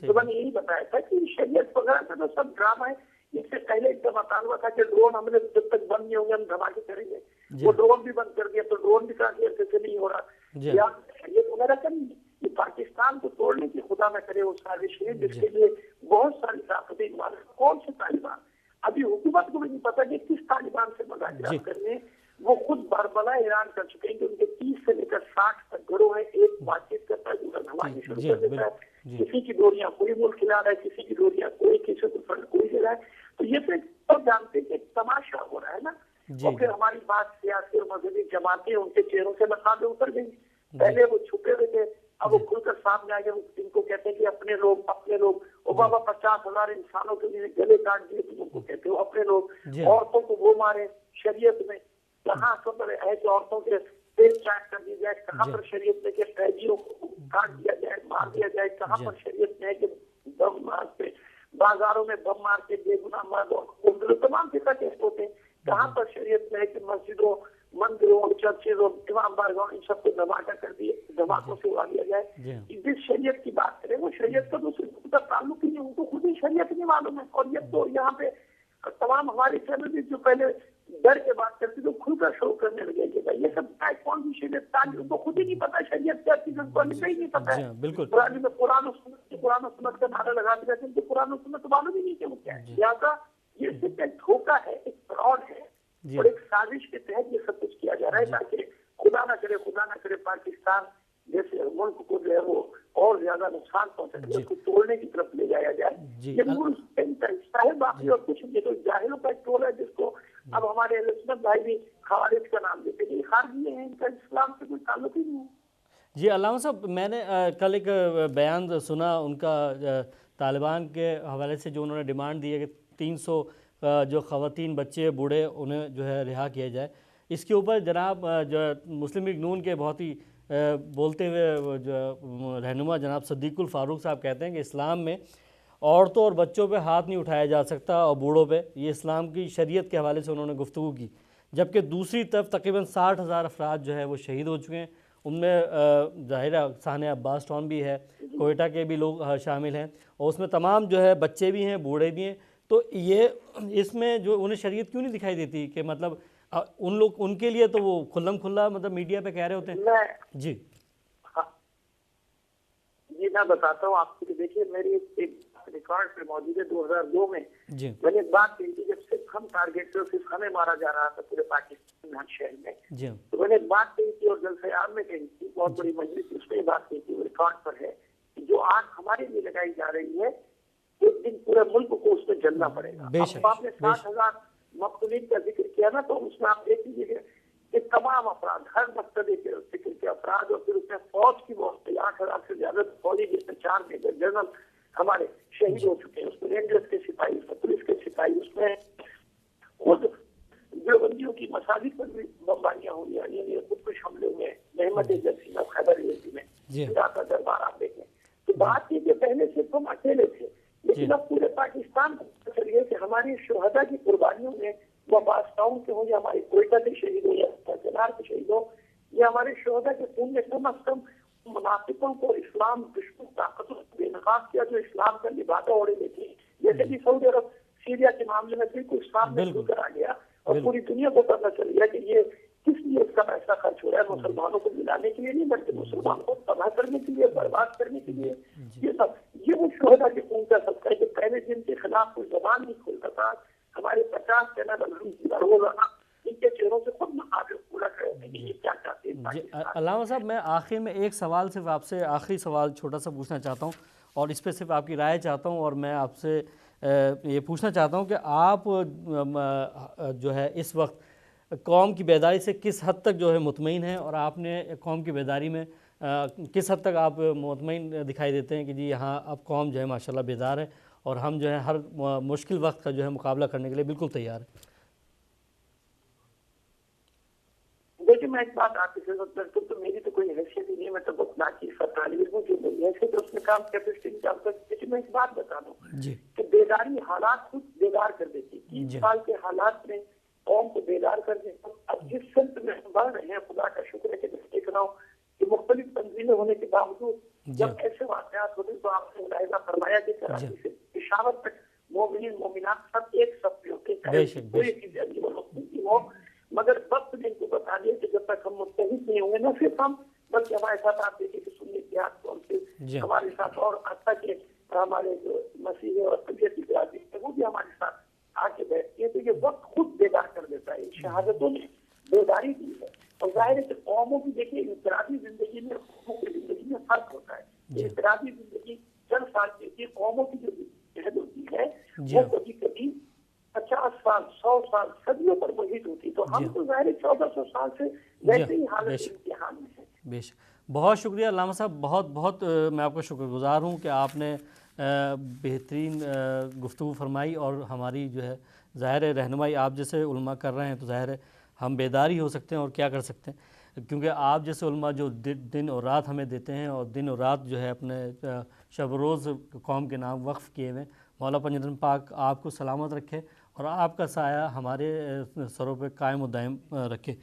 D: تو میں نے یہی بتایا تھا کہ شریعت وغیرہ کا تو سب ڈرامہ ہے. اس سے پہلے ایک مطالبہ تھا کہ ڈرون ہم نے جب تک بند نہیں ہوں گے ہم دھماکے کریں گے، وہ ڈرون بھی بند کر دیا، تو ڈرون بھی کہا دیا کہ نہیں ہو رہا. یا شریعت وغیرہ کا نہیں، یہ پاکستان کو توڑنے کی خدا نہ کرے وہ سازش ہے جس کے لیے بہت ساری طاقتیں. کون سے طالبان؟ ابھی حکومت کو بھی نہیں پتا کہ کس طالبان سے مذاکرات کرنے. وہ خود بربلا اعلان کر چکے ہیں کہ ان کے 30 سے لے کر 60 تک گروہ ہے، ایک بات چیت کرتا ہے دوسرا دھماکے شروع کر دیتا ہے. کسی کی ڈوریاں کوئی ملک کھلا رہا ہے، کسی کی ڈوریاں کوئی، کسی کو فنڈ کوئی دے رہا ہے. تو یہ تو جانتے کہ تماشا ہو رہا ہے نا. اور پھر ہماری بات سیاسی اور مذہبی جماعتیں ان کے چہروں سے نقابیں اتر گئی. پہلے وہ چھپے ہوئے تھے، اب وہ کھل کر سامنے آ گئے. ان کو کہتے ہیں کہ اپنے لوگ اپنے لوگ. وہ بابا 50,000 انسانوں کے لیے گلے کاٹ دیے، تم کو کہتے ہو اپنے لوگ. عورتوں کو وہ مارے شریعت میں کہاں خبر ہے کہ عورتوں کے پیٹ چاٹ کر دی جائے؟ کہاں پر شریعت میں کہ قیدیوں کو کاٹ دیا جائے، مار دیا جائے؟ کہاں پر شریعت میں ہے کہ بم مار کے بازاروں میں بم مار کے بے گناہ مرد اور تمام فقہ کیس ہوتے ہیں؟ کہاں پر شریعت میں ہے کہ مسجدوں مندروں چرچز اور امام بارگاہ ان سب کو دھماکہ کر دیے، دھماکوں سے اڑا دیا جائے؟ جس شریعت کی بات کریں وہ شریعت کا دوسرے کا تعلق ہی نہیں، ان کو خود ہی شریعت نہیں معلوم ہے. اور یہ تو یہاں پہ تمام ہماری فیملی جو پہلے ڈر کے بات کرتی تو کھل کر شروع کرنے لگے کہ بھائی یہ سب کون سی شریعت تعلیم، ان کو خود ہی نہیں پتا شریعت کیا چیز، ان کو ہی نہیں پتا ہے. بالکل میں قرآن و سنت کا نعرہ لگاتے رہتے ہیں کہ قرآن و سنت معلوم ہی نہیں کہ وہ کیا ہے. لہٰذا یہ صرف ایک دھوکہ ہے، ایک فراڈ ہے، اور ایک سازش کے تحت یہ سب کچھ کیا جا رہا ہے تاکہ خدا نہ کرے پاکستان جیسے ملک کو جو ہے وہ اور زیادہ نقصان پہنچے، اس کو توڑنے کی طرف لے جایا جائے. یہ ملک کا حصہ ہے، باقی اور کچھ نہیں. تو جاہلوں کا ایک ٹول ہے جس کو اب ہمارے عصمت بھائی بھی خوارج کا نام دیتے ہیں. خارجی ہیں، ان کا اسلام سے کوئی تعلق ہی نہیں ہے.
A: جی علامہ صاحب، میں نے کل ایک بیان سنا ان کا طالبان کے حوالے سے، جو انہوں نے ڈیمانڈ دی ہے کہ 300 جو خواتین بچے بوڑھے انہیں جو ہے رہا کیا جائے. اس کے اوپر جناب جو مسلم لیگ نون کے بہت ہی بولتے ہوئے جو رہنما جناب صدیق الفاروق صاحب کہتے ہیں کہ اسلام میں عورتوں اور بچوں پہ ہاتھ نہیں اٹھایا جا سکتا اور بوڑھوں پہ. یہ اسلام کی شریعت کے حوالے سے انہوں نے گفتگو کی. جبکہ دوسری طرف تقریباً 60,000 افراد جو ہے وہ شہید ہو چکے ہیں. ان میں ظاہرہ سانحہ عباس ٹاؤن بھی ہے، کوئٹہ کے بھی لوگ شامل ہیں، اور اس میں تمام جو ہے بچے بھی ہیں، بوڑھے بھی ہیں. تو یہ اس میں جو انہیں شریعت کیوں نہیں دکھائی دیتی کہ مطلب ان کے لیے تو وہ کھلم کھلا مطلب میڈیا پہ کہہ رہے ہوتے ہیں. جی
D: میں بتاتا ہوں آپ کو کہ دیکھیے میری ایک ریکارڈ پہ موجود ہے 2002 میں میں نے ایک بات کہی تھی جب صرف ہم ٹارگیٹ پہ صرف ہمیں مارا جا رہا تھا پورے پاکستان ہر شہر میں. تو میں نے ایک بات کہی تھی اور جلسہ عام میں کہی تھی، بہت بڑی مجلس اس میں بات کہی تھی، وہ ریکارڈ پر ہے کہ جو آگ ہمارے لیے لگائی جا رہی ہے ایک دن پورے ملک کو اس میں جلنا پڑے گا. اب آپ نے 60,000 مقتولین کا ذکر کیا نا، تو اس میں آپ دیکھ لیجیے کہ تمام افراد ہر مقتدے کے ذکر کے افراد، اور پھر اس میں فوج کی بہت 8,000 سے زیادہ فوجی، جس میں 4 میجر جنرل ہمارے شہید ہو چکے ہیں. اس میں رینجرز کے سپاہی، اس میں پولیس کے سپاہی، اس میں خود دیوبندیوں کی مساجد پر بھی بمباریاں ہوئی، یعنی خود کش حملے ہوئے ہیں. احمد جرسی میں، خیبر یزدی میں داتا دربار آپ دیکھیں. تو بات یہ کہ پہلے صرف ہم اکیلے تھے، لیکن اب پورے پاکستان کو پتہ چل گیا کہ ہماری شہداء کی قربانیوں میں وہ عباس ٹاؤن کے ہوں یا ہمارے کوئٹہ کے شہید ہو یا چنار کے شہید ہو یا ہمارے شہداء کے خون میں کم از کم منافقوں کو اسلام دشمن طاقتوں سے بے نقاب کیا جو اسلام کا لبادہ اوڑے ہوئے تھے. جیسے کہ سعودی عرب سیریا کے معاملے میں بالکل اسلام میں شروع کرا گیا اور پوری دنیا کو پتہ چل گیا کہ یہ کس لیے اس کا پیسہ خرچ ہو رہا ہے، مسلمانوں کو ملانے کے لیے نہیں بلکہ مسلمانوں کو تباہ کرنے کے لیے، برباد کرنے کے لیے. یہ وہ شہداء کے خون کا صدقہ ہے کہ پہلے دن کے خلاف کوئی زبان نہیں کھولتا تھا. ہمارے 50 چینل روزانہ ان کے چہروں سے خود مقابلے پورا کرے ہوتے ہیں کہ یہ کیا چاہتے ہیں.
A: علامہ صاحب، میں آخر میں ایک سوال صرف آپ سے، آخری سوال چھوٹا سا پوچھنا چاہتا ہوں، اور اس پہ صرف آپ کی رائے چاہتا ہوں. اور میں آپ سے یہ پوچھنا چاہتا ہوں کہ آپ جو ہے اس وقت قوم کی بیداری سے کس حد تک جو ہے مطمئن ہیں، اور آپ نے قوم کی بیداری میں کس حد تک آپ مطمئن دکھائی دیتے ہیں کہ جی یہاں اب قوم جو ہے ماشاءاللہ بیدار ہے اور ہم جو ہے ہر مشکل وقت کا جو ہے مقابلہ کرنے کے لیے بالکل تیار ہیں؟
D: دیکھیے دیکھیں میں ایک بات آپ سے تو میری تو کوئی حیثیت ہی نہیں ہے, میں تو بہت ناچیز طالب علم جو میری حیثیت ہے اس میں کام کیپیسٹی نہیں کام کرتی. لیکن میں ایک بات بتا دوں کہ بیداری حالات خود بیدار کر دیتی. 30 سال کے حالات میں قوم کو بیدار کر دیں. اب جس سمت میں ہم بڑھ رہے ہیں, خدا کا شکر ہے کہ میں دیکھ رہا ہوں کہ مختلف تنظیمیں ہونے کے باوجود جب ایسے واقعات ہوتے تو آپ نے ملاحظہ فرمایا کہ کراچی سے پشاور تک مومنین مومنات سب ایک صف پہ ہوتے ہیں, کوئی چیز عجیب و غریب کی ہو, مگر وقت نے ان کو بتا دیا کہ جب تک ہم متحد نہیں ہوں گے, نہ صرف ہم بلکہ ہمارے ساتھ آپ دیکھیں کہ سنی اتحاد کون سے ہمارے ساتھ, اور حتیٰ کہ ہمارے جو مسیحی اور طبیعتی برادری ہے وہ بھی ہمارے ساتھ آ کے بیٹھتی ہے. تو یہ وقت خود بیدار کر دیتا ہے. ان شہادتوں نے بیداری دی ہے. اور ظاہر ہے کہ قوموں کی دیکھیے انفرادی زندگی میں قوموں کی زندگی میں فرق ہوتا ہے. انفرادی زندگی چند سال کی قوموں کی جو عہد ہوتی ہے وہ کبھی کبھی 50 سال 100 سال صدیوں پر محیط ہوتی. تو ہم تو ظاہر 1400 سال سے ویسے ہی حالت امتحان میں ہیں.
A: بے شک, بہت شکریہ علامہ صاحب, بہت بہت میں آپ کا شکر گزار ہوں کہ آپ نے بہترین گفتگو فرمائی, اور ہماری جو ہے ظاہر ہے رہنمائی آپ جیسے علماء کر رہے ہیں تو ظاہر ہے ہم بیداری ہو سکتے ہیں اور کیا کر سکتے ہیں, کیونکہ آپ جیسے علماء جو دن اور رات ہمیں دیتے ہیں, اور دن اور رات جو ہے اپنے شب روز قوم کے نام وقف کیے ہوئے, مولا پنجتن پاک آپ کو سلامت رکھے اور آپ کا سایہ ہمارے سروں پہ قائم و دائم رکھے.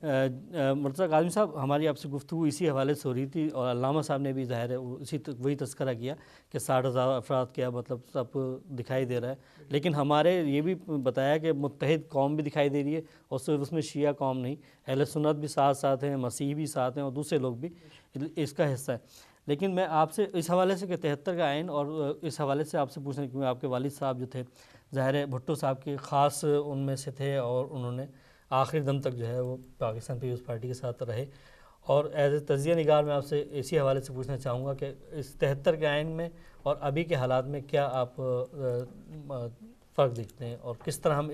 A: مرتضیٰ کاظمی صاحب, ہماری آپ سے گفتگو اسی حوالے سے ہو رہی تھی, اور علامہ صاحب نے بھی ظاہر ہے وہی تذکرہ کیا کہ 60,000 افراد کیا مطلب سب دکھائی دے رہا ہے, لیکن ہمارے یہ بھی بتایا کہ متحد قوم بھی دکھائی دے رہی ہے, اور صرف اس میں شیعہ قوم نہیں, اہل سنت بھی ساتھ ہیں, مسیح بھی ساتھ ہیں, اور دوسرے لوگ بھی اس کا حصہ ہے. لیکن میں آپ سے اس حوالے سے کہ 73 کا آئین, اور اس حوالے سے آپ سے پوچھنا کیونکہ آپ کے والد صاحب جو تھے ظاہر ہے بھٹو صاحب کے خاص ان میں سے تھے, اور انہوں نے آخری دم تک جو ہے وہ پاکستان پیپلز پارٹی کے ساتھ رہے. اور ایز اے تجزیہ نگار میں آپ سے اسی حوالے سے پوچھنا چاہوں گا کہ اس 73 کے آئین میں اور ابھی کے حالات میں کیا آپ فرق دیکھتے ہیں, اور کس طرح ہم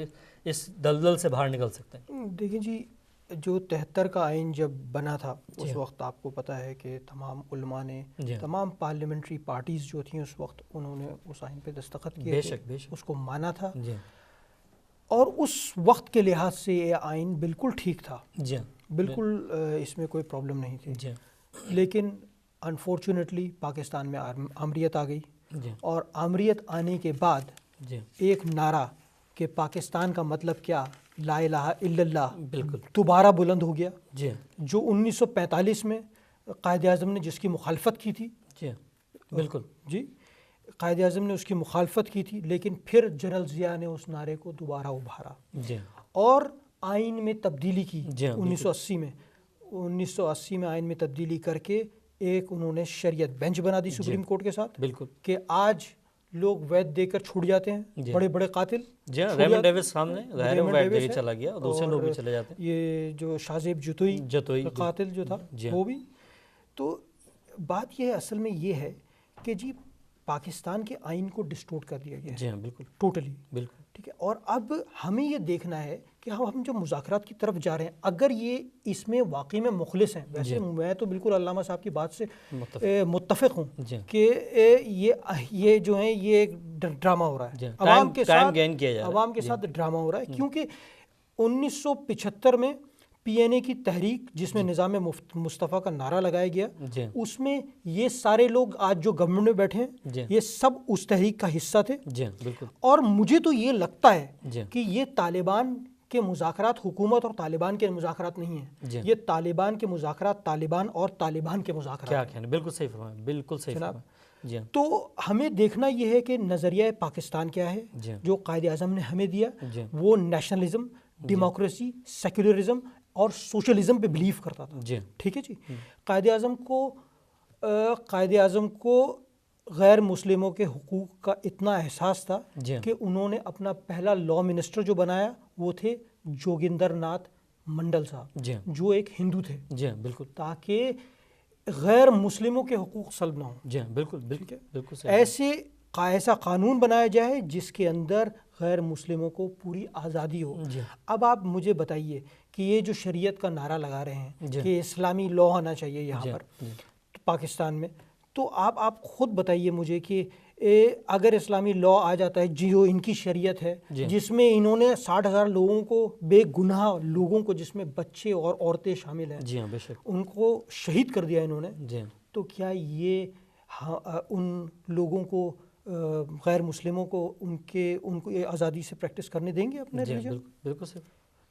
A: اس دلدل سے باہر نکل سکتے ہیں؟
B: دیکھیں جی, جو 73 کا آئین جب بنا تھا اس وقت آپ کو پتہ ہے کہ تمام علماء نے, تمام پارلیمنٹری پارٹیز جو تھیں اس وقت انہوں نے اس آئین پہ دستخط کیے تھے, اس کو مانا تھا, اور اس وقت کے لحاظ سے یہ آئین بالکل ٹھیک تھا, بالکل اس میں کوئی پرابلم نہیں تھی. لیکن انفارچونیٹلی پاکستان میں آمریت آ گئی, اور آمریت آنے کے بعد ایک نعرہ کہ پاکستان کا مطلب کیا, لا الہ الا اللہ, بالکل دوبارہ بلند ہو گیا, جو 1945 میں قائد اعظم نے جس کی مخالفت کی تھی,
A: بالکل
B: قائد اعظم نے اس کی مخالفت کی تھی, لیکن پھر جنرل ضیاء نے اس نعرے کو دوبارہ ابھارا اور آئین میں تبدیلی کی. 1980 میں آئین میں تبدیلی کر کے ایک انہوں نے شریعت بینچ بنا دی سپریم کورٹ کے ساتھ, بالکل کہ آج لوگ وید دے کر چھوٹ جاتے ہیں, بڑے بڑے قاتل,
A: ریمنڈ ڈیوس سامنے ظاہر وید دے چلا گیا, اور دوسرے لوگ بھی چلے جاتے ہیں,
B: یہ جو شاذیب جتوئی قاتل جو تھا وہ بھی. تو بات یہ اصل میں یہ ہے کہ جی پاکستان کے آئین کو ڈسٹورٹ کر دیا گیا ہے,
A: بالکل
B: ٹوٹلی,
A: بالکل
B: ٹھیک ہے. اور اب ہمیں یہ دیکھنا ہے کہ ہم جو مذاکرات کی طرف جا رہے ہیں, اگر یہ اس میں واقعی میں مخلص ہیں, ویسے میں تو بالکل علامہ صاحب کی بات سے متفق ہوں کہ یہ جو ہیں یہ ایک ڈرامہ ہو رہا ہے, عوام کے ساتھ ڈرامہ ہو رہا ہے, کیونکہ 1975 میں پی این اے کی تحریک جس میں نظام مصطفیٰ کا نعرہ لگایا گیا, اس میں یہ سارے لوگ آج جو گورنمنٹ میں بیٹھے ہیں یہ سب اس تحریک کا حصہ تھے. اور مجھے تو یہ لگتا ہے کہ یہ طالبان کے مذاکرات حکومت اور طالبان کے مذاکرات نہیں ہیں, یہ طالبان کے مذاکرات طالبان اور طالبان کے مذاکرات ہیں.
A: بالکل صحیح فرمایا, بالکل صحیح فرمایا.
B: تو ہمیں دیکھنا یہ ہے کہ نظریہ پاکستان کیا ہے جو قائد اعظم نے ہمیں دیا, وہ نیشنلزم, ڈیموکریسی, سیکولرزم اور سوشلزم پہ بلیو کرتا تھا. ٹھیک ہے جی. قائد اعظم کو غیر مسلموں کے حقوق کا اتنا احساس تھا کہ انہوں نے اپنا پہلا لا منسٹر جو بنایا وہ تھے جوگندر ناتھ منڈل صاحب, جو ایک ہندو تھے,
A: بالکل,
B: تاکہ غیر مسلموں کے حقوق سلب نہ ہوں.
A: بالکل بالکل بالکل
B: ایسا قانون بنایا جائے جس کے اندر غیر مسلموں کو پوری آزادی ہو. اب آپ مجھے بتائیے کہ یہ جو شریعت کا نعرہ لگا رہے ہیں کہ اسلامی لا آنا چاہیے یہاں پر پاکستان میں, تو آپ خود بتائیے مجھے کہ اگر اسلامی لا آ جاتا ہے جو ان کی شریعت ہے جس میں انہوں نے 60,000 لوگوں کو، بے گناہ لوگوں کو جس میں بچے اور عورتیں شامل ہیں،
A: جی ہاں بے شک،
B: ان کو شہید کر دیا انہوں نے،
A: جی
B: تو کیا یہ ان لوگوں کو، غیر مسلموں کو، ان کو یہ آزادی سے پریکٹس کرنے دیں گے اپنے ریلیجن؟
A: بالکل صحیح.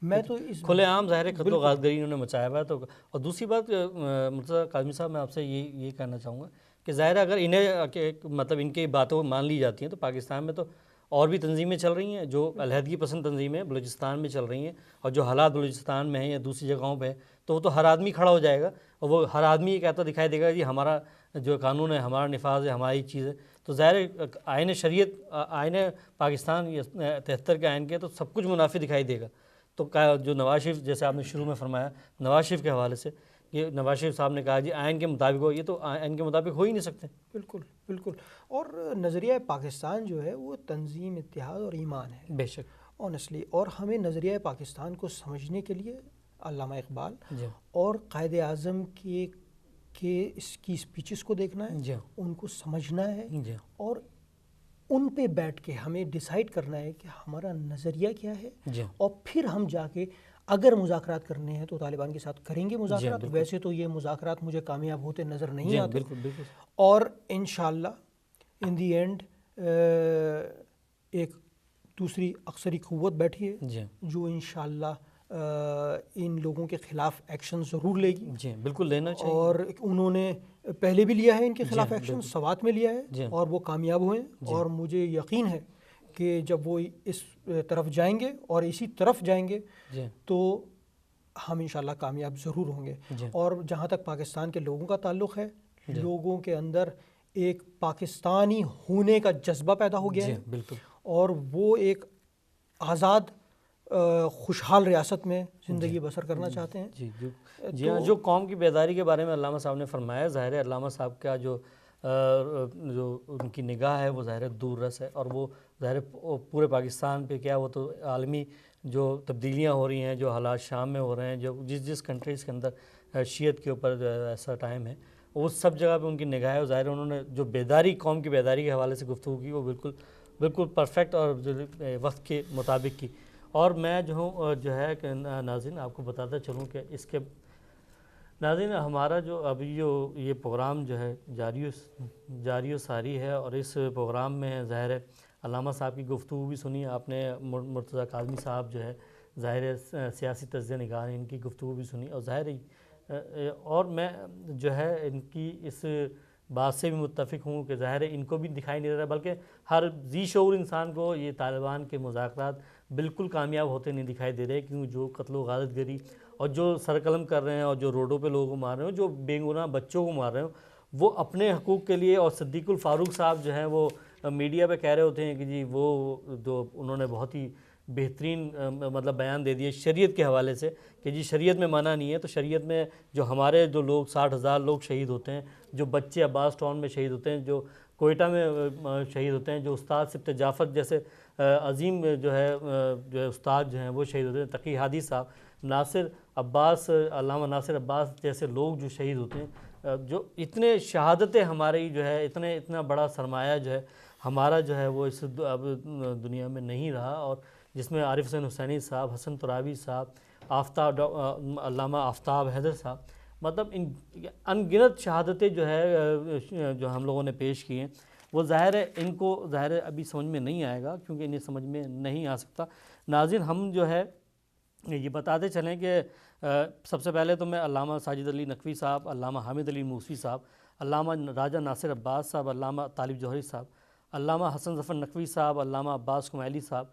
B: میں تو اس
A: کھلے عام ظاہر قتل و غارت گری انہوں نے مچایا ہوا ہے. تو اور دوسری بات مرتضیٰ کاظمی صاحب، میں آپ سے یہ کہنا چاہوں گا کہ ظاہر ہے اگر انہیں مطلب ان کی باتوں مان لی جاتی ہیں تو پاکستان میں تو اور بھی تنظیمیں چل رہی ہیں جو علیحدگی پسند تنظیمیں بلوچستان میں چل رہی ہیں، اور جو حالات بلوچستان میں ہیں یا دوسری جگہوں پہ تو وہ تو ہر آدمی کھڑا ہو جائے گا اور وہ ہر آدمی یہ کہتا دکھائی دے گا جی ہمارا جو قانون ہے، ہمارا نفاذ ہے، ہماری چیز ہے. تو ظاہر آئین شریعت، آئین پاکستان 73 کے آئین کے تو سب کچھ منافی دکھائی دے گا. تو جو نواز شریف، جیسے آپ نے شروع میں فرمایا نواز شریف کے حوالے سے، یہ نواز شریف صاحب نے کہا جی آئین کے مطابق ہو، یہ تو آئین کے مطابق ہو ہی نہیں سکتے.
B: بالکل بالکل. اور نظریہ پاکستان جو ہے وہ تنظیم، اتحاد اور ایمان ہے.
A: بے شک
B: آنیسٹلی. اور ہمیں نظریہ پاکستان کو سمجھنے کے لیے علامہ اقبال
A: جی
B: اور قائد اعظم کے اس کی اسپیچز کو دیکھنا ہے،
A: جی
B: ان کو سمجھنا ہے،
A: جی
B: اور ان پہ بیٹھ کے ہمیں ڈیسائیڈ کرنا ہے کہ ہمارا نظریہ کیا ہے،
A: جی
B: اور پھر ہم جا کے اگر مذاکرات کرنے ہیں تو طالبان کے ساتھ کریں گے مذاکرات. ویسے تو یہ مذاکرات مجھے کامیاب ہوتے نظر نہیں آتے.
A: بالکل بالکل.
B: اور انشاءاللہ ان دی اینڈ ایک دوسری اکثری قوت بیٹھی ہے جو انشاءاللہ ان لوگوں کے خلاف ایکشن ضرور لے گی.
A: جی بالکل لینا چاہیے.
B: اور انہوں نے پہلے بھی لیا ہے ان کے خلاف ایکشن، سوات میں لیا ہے اور وہ کامیاب ہوئے. اور مجھے یقین ہے کہ جب وہ اس طرف جائیں گے اور اسی طرف جائیں گے تو ہم انشاءاللہ کامیاب ضرور ہوں گے. اور جہاں تک پاکستان کے لوگوں کا تعلق ہے، لوگوں کے اندر ایک پاکستانی ہونے کا جذبہ پیدا ہو گیا ہے، اور وہ ایک آزاد خوشحال ریاست میں زندگی بسر کرنا چاہتے ہیں.
A: جی ہاں، جو قوم کی بیداری کے بارے میں علامہ صاحب نے فرمایا، ظاہر ہے علامہ صاحب کا جو ان کی نگاہ ہے وہ ظاہر دور رس ہے، اور وہ ظاہر پورے پاکستان پہ کیا، وہ تو عالمی جو تبدیلیاں ہو رہی ہیں، جو حالات شام میں ہو رہے ہیں، جو جس کنٹریز کے اندر شیعت کے اوپر ایسا ٹائم ہے، وہ سب جگہ پہ ان کی نگاہ ہے. ظاہر انہوں نے جو بیداری، قوم کی بیداری کے حوالے سے گفتگو کی، وہ بالکل پرفیکٹ اور وقت کے مطابق کی. اور میں جو ہے کہ ناظرین آپ کو بتاتا چلوں کہ اس کے ناظرین ہمارا جو ابھی یہ پروگرام جو ہے جاری و ساری ہے، اور اس پروگرام میں ظاہر ہے علامہ صاحب کی گفتگو بھی سنی آپ نے، مرتضیٰ کاظمی صاحب جو ہے ظاہر ہے سیاسی تجزیہ نگار ان کی گفتگو بھی سنی. اور ظاہر اور میں جو ہے ان کی اس بات سے بھی متفق ہوں کہ ظاہر ہے ان کو بھی دکھائی نہیں دے رہا، بلکہ ہر ذی شعور انسان کو یہ طالبان کے مذاکرات بالکل کامیاب ہوتے نہیں دکھائی دے رہے، کیوں جو قتل و غارت گری اور جو سر قلم کر رہے ہیں اور جو روڈوں پہ لوگوں کو مار رہے ہیں، جو بے گناہ بچوں کو مار رہے ہیں، وہ اپنے حقوق کے لیے. اور صدیق الفاروق صاحب جو ہیں وہ میڈیا پہ کہہ رہے ہوتے ہیں کہ جی وہ جو انہوں نے بہت ہی بہترین مطلب بیان دے دیے شریعت کے حوالے سے کہ جی شریعت میں منع نہیں ہے. تو شریعت میں جو ہمارے جو لوگ 60,000 لوگ شہید ہوتے ہیں، جو بچے عباس ٹاؤن میں شہید ہوتے ہیں، جو کوئٹہ میں شہید ہوتے ہیں، جو استاد سبت جعفر جیسے عظیم جو ہے استاد جو ہیں وہ شہید ہوتے ہیں، تقی ہادی صاحب، ناصر عباس، علامہ ناصر عباس جیسے لوگ جو شہید ہوتے ہیں، جو اتنے شہادتیں ہماری جو ہے اتنا بڑا سرمایہ جو ہے ہمارا جو ہے وہ اس اب دنیا میں نہیں رہا. اور جس میں عارف حسین حسینی صاحب، حسن ترابی صاحب، علامہ آفتاب حیدر صاحب، مطلب ان گنت شہادتیں جو ہے جو ہم لوگوں نے پیش کی ہیں، وہ ظاہر ہے ان کو ظاہر ہے ابھی سمجھ میں نہیں آئے گا، کیونکہ انہیں سمجھ میں نہیں آ سکتا. ناظرین ہم جو ہے یہ بتاتے چلیں کہ سب سے پہلے تو میں علامہ ساجد علی نقوی صاحب، علامہ حامد علی موسوی صاحب، علامہ راجہ ناصر عباس صاحب، علامہ طالب جوہری صاحب، علامہ حسن ظفر نقوی صاحب، علامہ عباس کمائلی صاحب،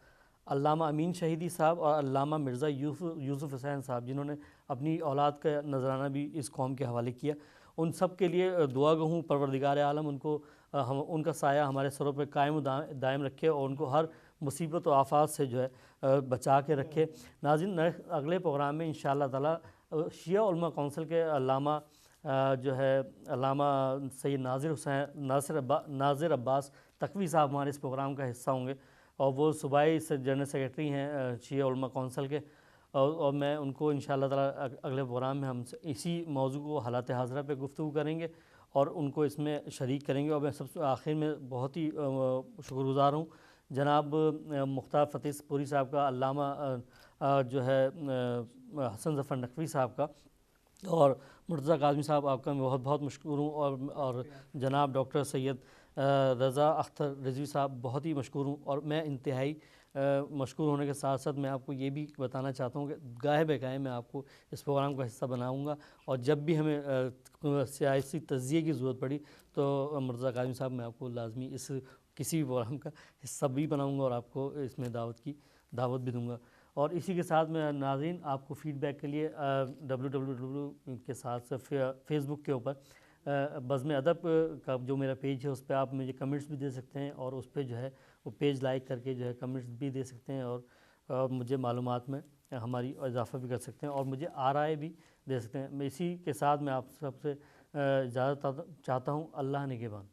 A: علامہ امین شہیدی صاحب اور علامہ مرزا یوسف حسین صاحب، جنہوں نے اپنی اولاد کا نذرانہ بھی اس قوم کے حوالے کیا، ان سب کے لیے دعا گو ہوں پروردگار عالم ان کا سایہ ہمارے سروں پہ قائم و دائم رکھے اور ان کو ہر مصیبت و آفات سے جو ہے بچا کے رکھے. ناظرین اگلے پروگرام میں انشاءاللہ تعالی شیعہ علماء کونسل کے علامہ جو ہے علامہ سید ناظر عباس تقوی صاحب ہمارے اس پروگرام کا حصہ ہوں گے، اور وہ صوبائی جنرل سیکرٹری ہیں شیعہ علماء کونسل کے، اور میں ان کو انشاءاللہ تعالی اگلے پروگرام میں ہم اسی موضوع کو حالات حاضرہ پہ گفتگو کریں گے. اور ان کو اس میں شریک کریں گے. اور میں سب سے آخر میں بہت ہی شکر گزار ہوں جناب مختار فتح پوری صاحب کا, علامہ جو ہے حسن ظفر نقوی صاحب کا, اور مرتضیٰ کاظمی صاحب آپ کا میں بہت بہت مشکور ہوں, اور جناب ڈاکٹر سید رضا اختر رضوی صاحب بہت ہی مشکور ہوں. اور میں انتہائی مشکور ہونے کے ساتھ ساتھ میں آپ کو یہ بھی بتانا چاہتا ہوں کہ گاہے بہ گاہے میں آپ کو اس پروگرام کا حصہ بناؤں گا, اور جب بھی ہمیں سیاسی تجزیے کی ضرورت پڑی تو مرتضیٰ کاظمی صاحب میں آپ کو لازمی اس کسی بھی پروگرام کا حصہ بھی بناؤں گا, اور آپ کو اس میں دعوت بھی دوں گا. اور اسی کے ساتھ میں ناظرین آپ کو فیڈ بیک کے لیے www کے ساتھ فیس بک کے اوپر بزم ادب کا جو میرا پیج ہے اس پہ آپ مجھے کمنٹس بھی دے سکتے ہیں, اور اس پہ جو ہے وہ پیج لائک کر کے جو ہے کمنٹس بھی دے سکتے ہیں, اور مجھے معلومات میں ہماری اضافہ بھی کر سکتے ہیں, اور مجھے آرائے بھی دے سکتے ہیں. میں اسی کے ساتھ میں آپ سب سے اجازت چاہتا ہوں. اللہ نگہبان.